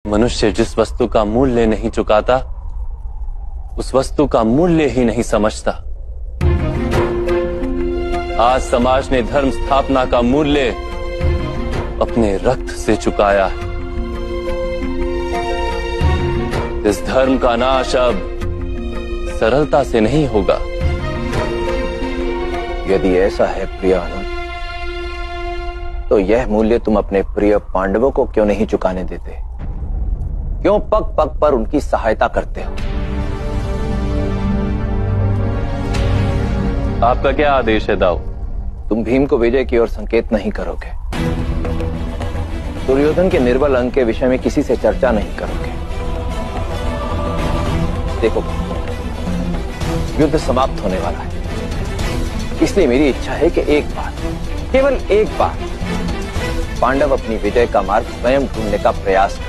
मनुष्य जिस वस्तु का मूल्य नहीं चुकाता, उस वस्तु का मूल्य ही नहीं समझता। आज समाज ने धर्म स्थापना का मूल्य अपने रक्त से चुकाया है। इस धर्म का नाश अब सरलता से नहीं होगा। यदि ऐसा है प्रिय अनुज, तो यह मूल्य तुम अपने प्रिय पांडवों को क्यों नहीं चुकाने देते? क्यों पग पग पर उनकी सहायता करते हो? आपका क्या आदेश है दाऊ? तुम भीम को विजय की ओर संकेत नहीं करोगे, दुर्योधन के निर्बल अंग के विषय में किसी से चर्चा नहीं करोगे। देखो, युद्ध समाप्त होने वाला है, इसलिए मेरी इच्छा है कि एक बार, केवल एक बार, पांडव अपनी विजय का मार्ग स्वयं ढूंढने का प्रयास करें।